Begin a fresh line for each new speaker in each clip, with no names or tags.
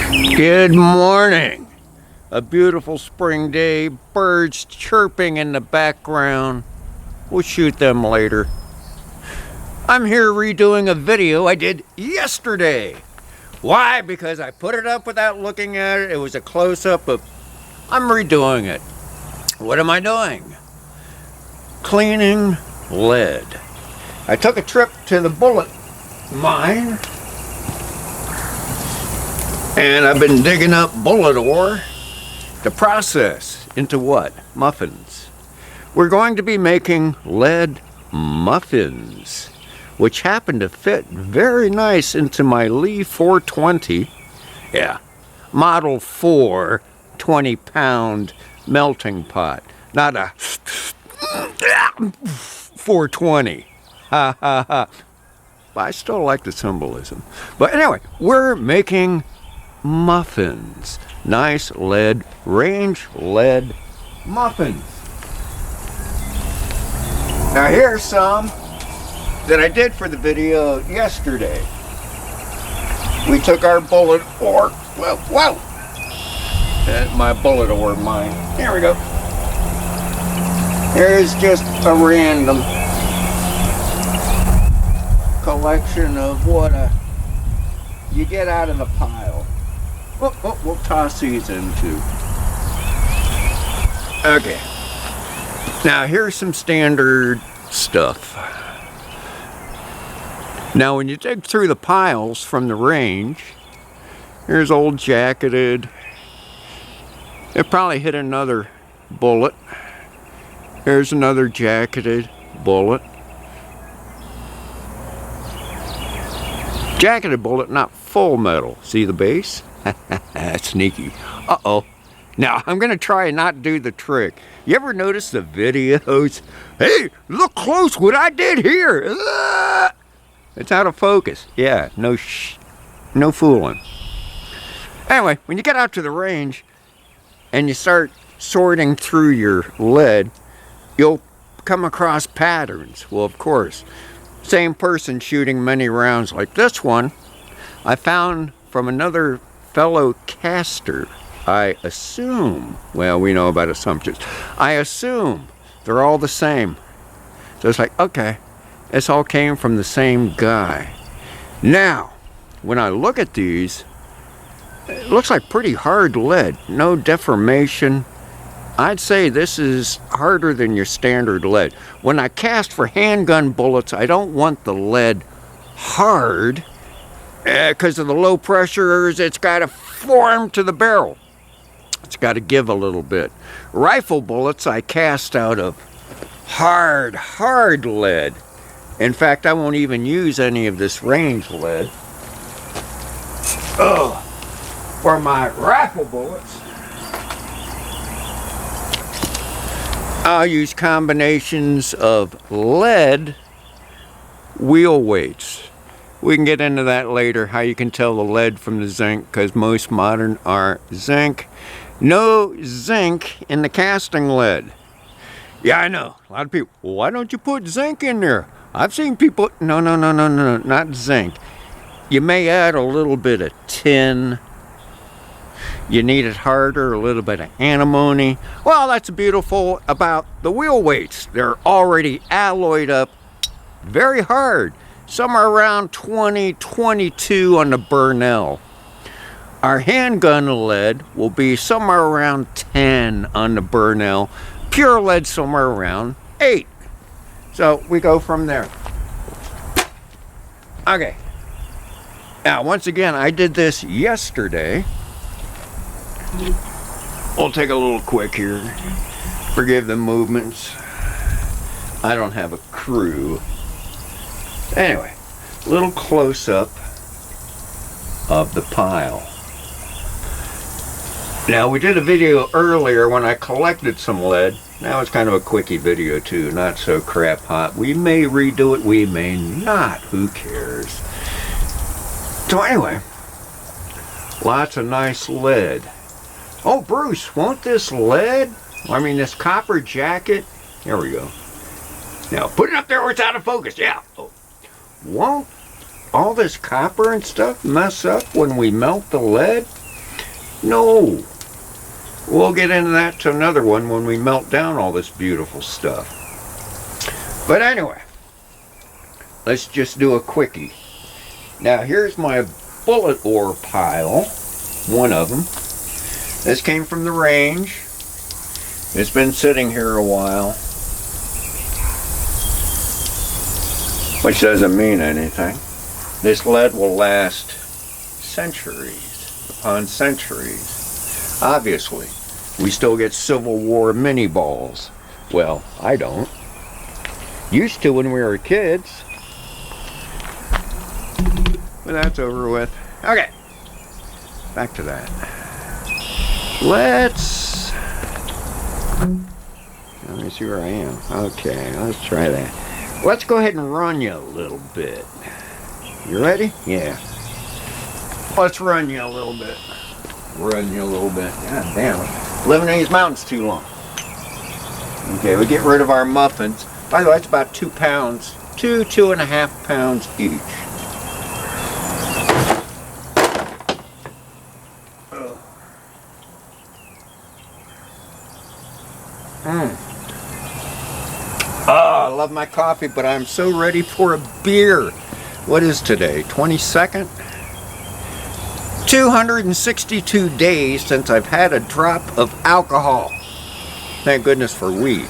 Good morning. A beautiful spring day, birds chirping in the background. We'll shoot them later. I'm here redoing a video I did yesterday. Why? Because I put it up without looking at it. It was a close-up of... I'm redoing it. What am I doing? Cleaning lead. I took a trip to the bullet mine, and I've been digging up bullet ore to process into what? Muffins. We're going to be making lead muffins, which happen to fit very nice into my Lee 420. Yeah, Model 4 20-pound melting pot. Not a 420. Ha ha ha. But I still like the symbolism. But anyway, we're making muffins. Nice lead, range lead muffins. Now here's some that I did for the video yesterday. We took our bullet ore. Whoa! My bullet ore mine. Here we go. Here's just a random collection of what you get out of the pile. We'll toss these in too. Okay. Now here's some standard stuff. Now when you dig through the piles from the range, here's old jacketed. It probably hit another bullet. Here's another jacketed bullet. Jacketed bullet, not full metal. See the base? Sneaky. Uh-oh. Now, I'm going to try and not do the trick. You ever notice the videos? Hey, look close what I did here. It's out of focus. Yeah, no fooling. Anyway, when you get out to the range and you start sorting through your lead, you'll come across patterns. Well, of course, same person shooting many rounds like this one, I found from another fellow caster. I assume, well, we know about assumptions. I assume they're all the same. So it's like, okay, this all came from the same guy. Now, when I look at these, it looks like pretty hard lead, no deformation. I'd say this is harder than your standard lead. When I cast for handgun bullets, I don't want the lead hard because of the low pressures. It's got to form to the barrel. It's got to give a little bit. Rifle bullets I cast out of hard lead. In fact, I won't even use any of this range lead. For my rifle bullets, I'll use combinations of lead wheel weights. We can get into that later, how you can tell the lead from the zinc, because most modern are zinc. No zinc in the casting lead. Yeah, I know. A lot of people, well, why don't you put zinc in there? I've seen people, no, not zinc. You may add a little bit of tin. You need it harder, a little bit of antimony. Well, that's beautiful about the wheel weights. They're already alloyed up very hard. Somewhere around 20, 22 on the Burnell. Our handgun lead will be somewhere around 10 on the Burnell. Pure lead somewhere around 8. So we go from there. Okay. Now, once again, I did this yesterday. We'll take a little quick here. Forgive the movements. I don't have a crew. Anyway, a little close-up of the pile. Now, we did a video earlier when I collected some lead. Now it's kind of a quickie video too, not so crap hot. We may redo it, we may not. Who cares? So anyway, lots of nice lead. Oh, Bruce, want this lead? I mean, this copper jacket. There we go. Now, put it up there where it's out of focus. Yeah. Oh. Won't all this copper and stuff mess up when we melt the lead? No. We'll get into that to another one when we melt down all this beautiful stuff. But anyway, let's just do a quickie. Now here's my bullet ore pile, one of them. This came from the range. It's been sitting here a while, which doesn't mean anything. This lead will last centuries upon centuries. Obviously, we still get Civil War mini balls. Well, I don't. Used to when we were kids. But that's over with. Okay, back to that. Let me see where I am. Okay, let's try that. Let's go ahead and run you a little bit. You ready? Yeah. Let's run you a little bit. Run you a little bit. God damn it. Living in these mountains too long. Okay, we get rid of our muffins. By the way, it's about 2 pounds. 2.5 pounds each. I love my coffee, but I'm so ready for a beer. What is today? 22nd? 262 days since I've had a drop of alcohol. Thank goodness for weed.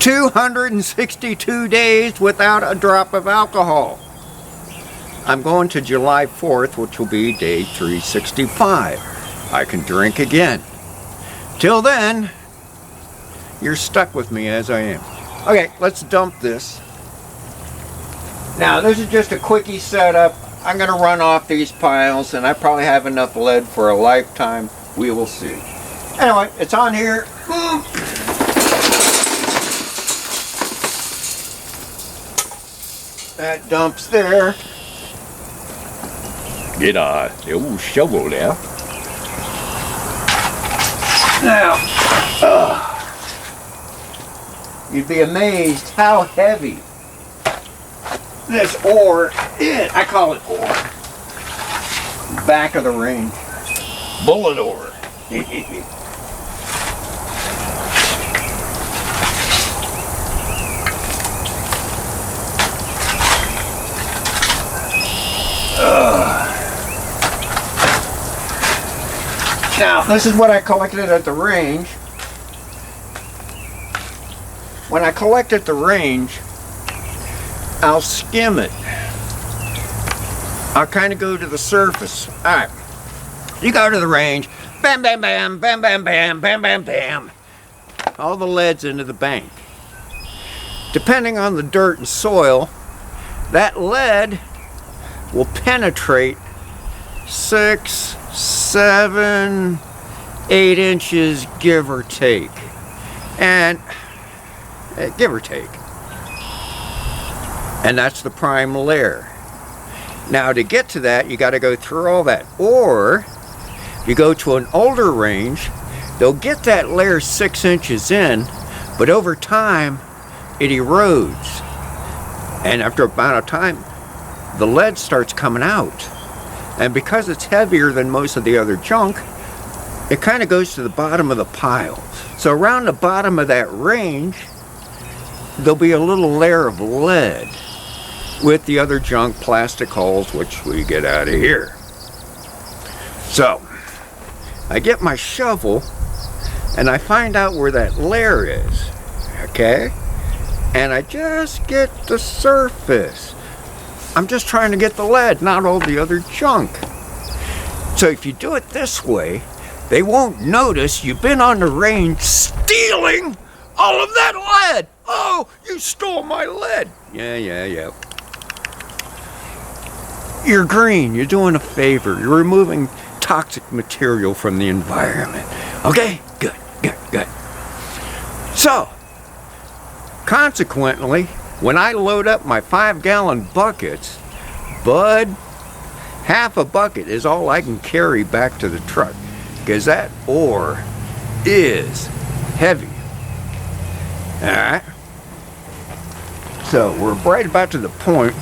262 days without a drop of alcohol. I'm going to July 4th, which will be day 365. I can drink again. Till then, you're stuck with me as I am. Okay, let's dump this. Now, this is just a quickie setup. I'm going to run off these piles, and I probably have enough lead for a lifetime. We will see. Anyway, it's on here. That dumps there. Get the old shovel there. Now, you'd be amazed how heavy this ore is. I call it ore. Back of the range. Bullet ore. Now, this is what I collected at the range. When I collect at the range, I'll skim it. I'll kind of go to the surface. All right, you go to the range, bam, bam, bam, bam, bam, bam, bam, bam, bam. All the lead's into the bank. Depending on the dirt and soil, that lead will penetrate 6, 7, 8 inches, give or take. And give or take. And that's the prime layer. Now to get to that, you got to go through all that. Or you go to an older range, they'll get that layer 6 inches in, but over time it erodes. And after about a time, the lead starts coming out. And because it's heavier than most of the other junk, it kind of goes to the bottom of the pile. So around the bottom of that range, there'll be a little layer of lead with the other junk, plastic hulls, which we get out of here. So I get my shovel and I find out where that layer is, okay? And I just get the surface. I'm just trying to get the lead, not all the other junk. So if you do it this way, they won't notice you've been on the range stealing all of that lead. Oh, you stole my lead. Yeah. You're green. You're doing a favor. You're removing toxic material from the environment. Okay? Good. So, consequently, when I load up my 5-gallon buckets, bud, half a bucket is all I can carry back to the truck, because that ore is heavy. Alright? So we're right about to the point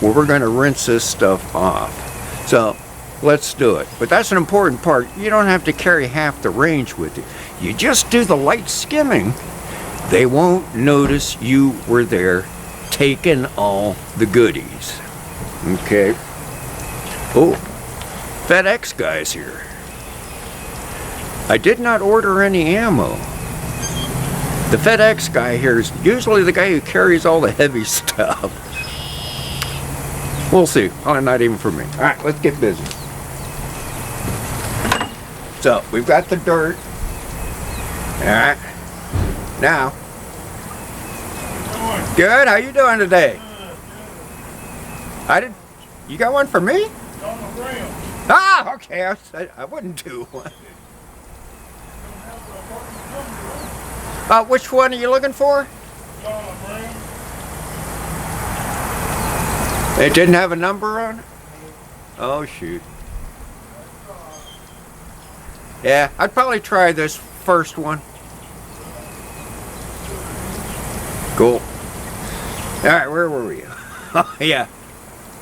where we're going to rinse this stuff off. So let's do it. But that's an important part. You don't have to carry half the range with you. You just do the light skimming. They won't notice you were there taking all the goodies. Okay. Oh, FedEx guy's here. I did not order any ammo. The FedEx guy here is usually the guy who carries all the heavy stuff. We'll see. Probably not even for me. All right, let's get busy. So, we've got the dirt. All right. Now. Good. How you doing today? You got one for me? Ah, okay. I wouldn't do one. Which one are you looking for? It didn't have a number on it? Oh, shoot. Yeah, I'd probably try this first one. Cool. Alright, where were we? Oh, yeah.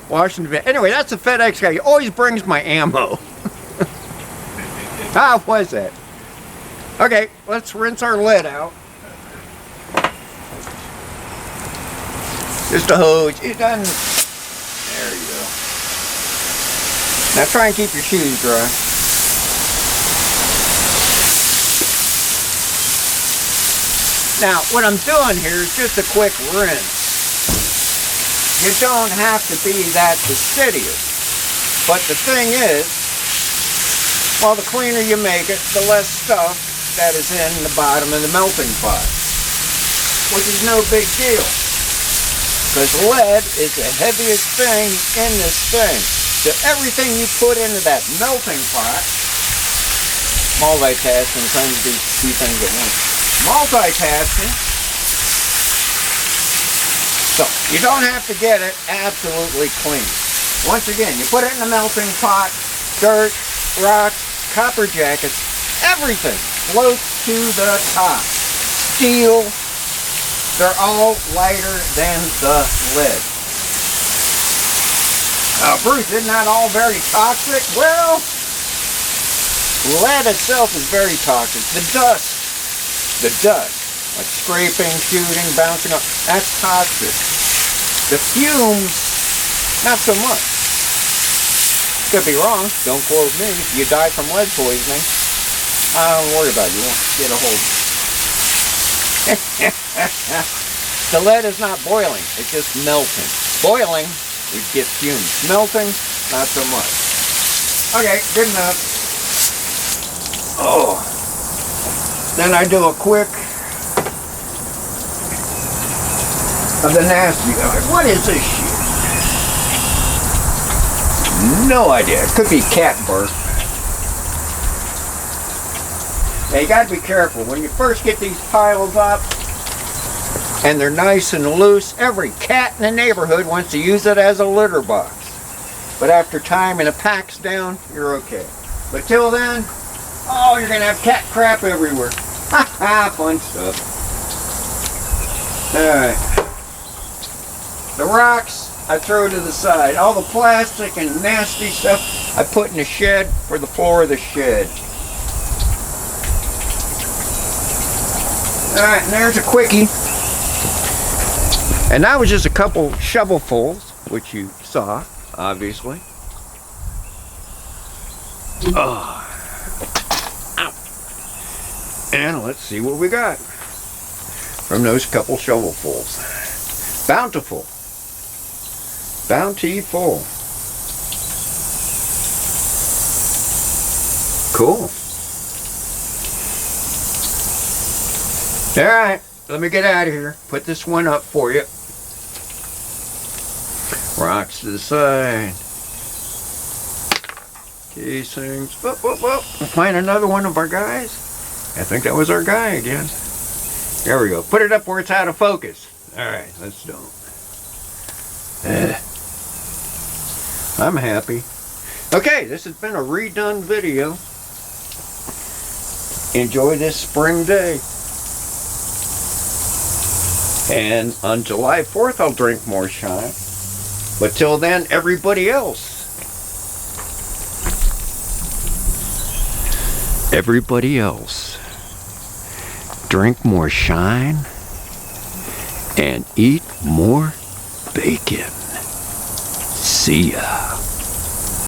Washington. Anyway, that's the FedEx guy. He always brings my ammo. How was that? Okay, let's rinse our lead out. Just a hose. It doesn't. There you go. Now try and keep your shoes dry. Now, what I'm doing here is just a quick rinse. You don't have to be that fastidious. But the thing is, well, the cleaner you make it, the less stuff that is in the bottom of the melting pot, which is no big deal, because lead is the heaviest thing in this thing. So everything you put into that melting pot, multitasking, trying to do two things at once, multitasking, so you don't have to get it absolutely clean. Once again, you put it in the melting pot, dirt, rocks, copper jackets, everything floats to the top. Steel, they're all lighter than the lead. Bruce, isn't that all very toxic? Well, lead itself is very toxic. The dust, like scraping, shooting, bouncing off, that's toxic. The fumes, not so much. Could be wrong, don't quote me. If you die from lead poisoning, don't worry about it, you won't get a hold of it. The lead is not boiling, it's just melting. Boiling, we get fumes. Melting, not so much. Okay, good enough. Oh. Then I do a quick of the nasty. What is this shit? No idea. It could be cat burp. Now you gotta be careful. When you first get these piles up and they're nice and loose, every cat in the neighborhood wants to use it as a litter box. But after time and it packs down, you're okay. But till then, oh, you're gonna have cat crap everywhere. Ha ha, fun stuff. Alright. The rocks, I throw to the side. All the plastic and nasty stuff, I put in the shed for the floor of the shed. Alright, and there's a quickie. And that was just a couple shovelfuls, which you saw, obviously. Oh. Ow. And let's see what we got from those couple shovelfuls. Bountiful. Bountiful. Cool. Alright, let me get out of here. Put this one up for you. Rocks to the side. Casings. Whoop, whoop, whoop. We'll find another one of our guys. I think that was our guy again. There we go. Put it up where it's out of focus. Alright, let's do it. I'm happy. Okay, this has been a redone video. Enjoy this spring day. And on July 4th, I'll drink more shine. But till then, everybody else, everybody else, drink more shine, and eat more bacon. See ya.